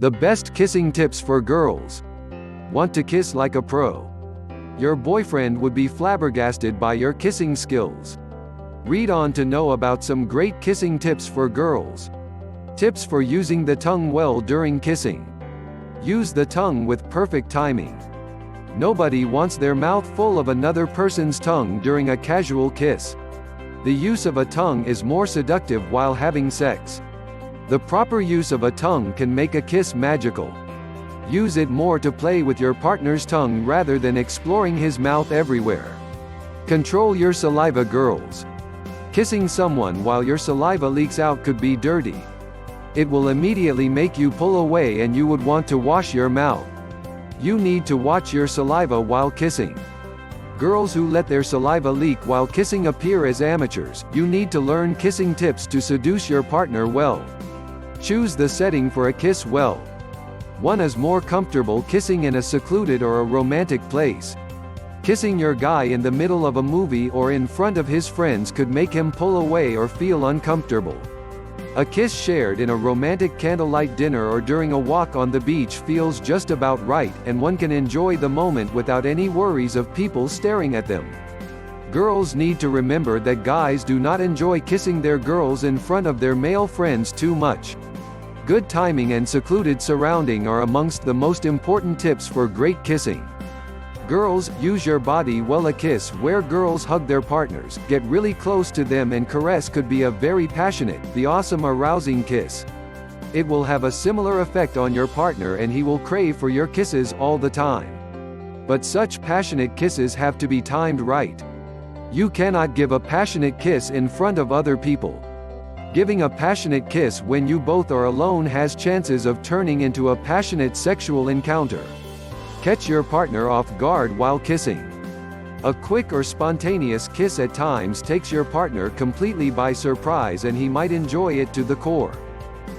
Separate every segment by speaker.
Speaker 1: The best kissing tips for girls. Want to kiss like a pro? Your boyfriend would be flabbergasted by your kissing skills. Read on to know about some great kissing tips for girls. Tips for using the tongue well during kissing. Use the tongue with perfect timing. Nobody wants their mouth full of another person's tongue during a casual kiss. The use of a tongue is more seductive while having sex. The proper use of a tongue can make a kiss magical. Use it more to play with your partner's tongue rather than exploring his mouth everywhere. Control your saliva, girls. Kissing someone while your saliva leaks out could be dirty. It will immediately make you pull away and you would want to wash your mouth. You need to watch your saliva while kissing. Girls who let their saliva leak while kissing appear as amateurs. You need to learn kissing tips to seduce your partner well. Choose the setting for a kiss well. One is more comfortable kissing in a secluded or a romantic place. Kissing your guy in the middle of a movie or in front of his friends could make him pull away or feel uncomfortable. A kiss shared in a romantic candlelight dinner or during a walk on the beach feels just about right, and one can enjoy the moment without any worries of people staring at them. Girls need to remember that guys do not enjoy kissing their girls in front of their male friends too much. Good timing and secluded surrounding are amongst the most important tips for great kissing. Girls, use your body well. A kiss where girls hug their partners, get really close to them and caress could be a very passionate, the awesome arousing kiss. It will have a similar effect on your partner and he will crave for your kisses all the time. But such passionate kisses have to be timed right. You cannot give a passionate kiss in front of other people. Giving a passionate kiss when you both are alone has chances of turning into a passionate sexual encounter. Catch your partner off guard while kissing. A quick or spontaneous kiss at times takes your partner completely by surprise and he might enjoy it to the core.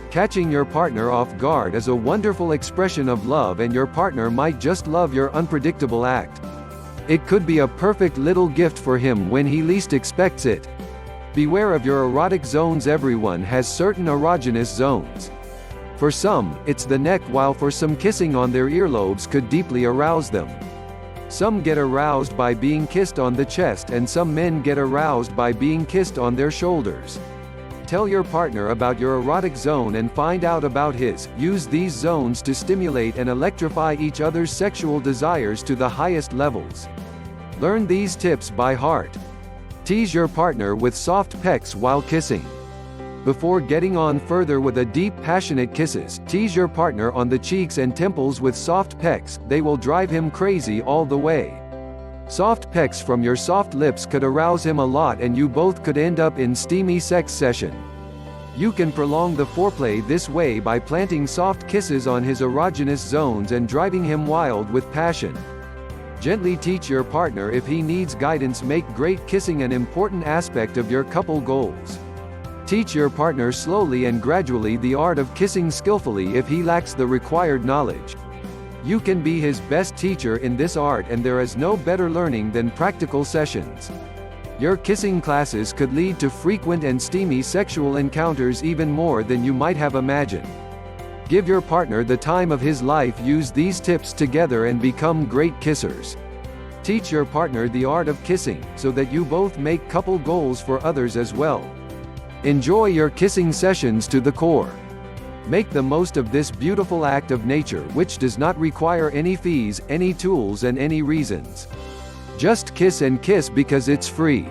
Speaker 1: Catching your partner off guard is a wonderful expression of love and your partner might just love your unpredictable act. It could be a perfect little gift for him when he least expects it. Beware of your erotic zones. Everyone has certain erogenous zones. For some, it's the neck, while for some kissing on their earlobes could deeply arouse them. Some get aroused by being kissed on the chest and some men get aroused by being kissed on their shoulders. Tell your partner about your erotic zone and find out about his. Use these zones to stimulate and electrify each other's sexual desires to the highest levels. Learn these tips by heart. Tease your partner with soft pecks while kissing. Before getting on further with a deep, passionate kisses, tease your partner on the cheeks and temples with soft pecks. They will drive him crazy all the way. Soft pecks from your soft lips could arouse him a lot and you both could end up in steamy sex session. You can prolong the foreplay this way by planting soft kisses on his erogenous zones and driving him wild with passion. Gently teach your partner if he needs guidance. Make great kissing an important aspect of your couple goals. Teach your partner slowly and gradually the art of kissing skillfully if he lacks the required knowledge. You can be his best teacher in this art, and there is no better learning than practical sessions. Your kissing classes could lead to frequent and steamy sexual encounters, even more than you might have imagined. Give your partner the time of his life. Use these tips together and become great kissers. Teach your partner the art of kissing, so that you both make couple goals for others as well. Enjoy your kissing sessions to the core. Make the most of this beautiful act of nature, which does not require any fees, any tools and any reasons. Just kiss and kiss because it's free.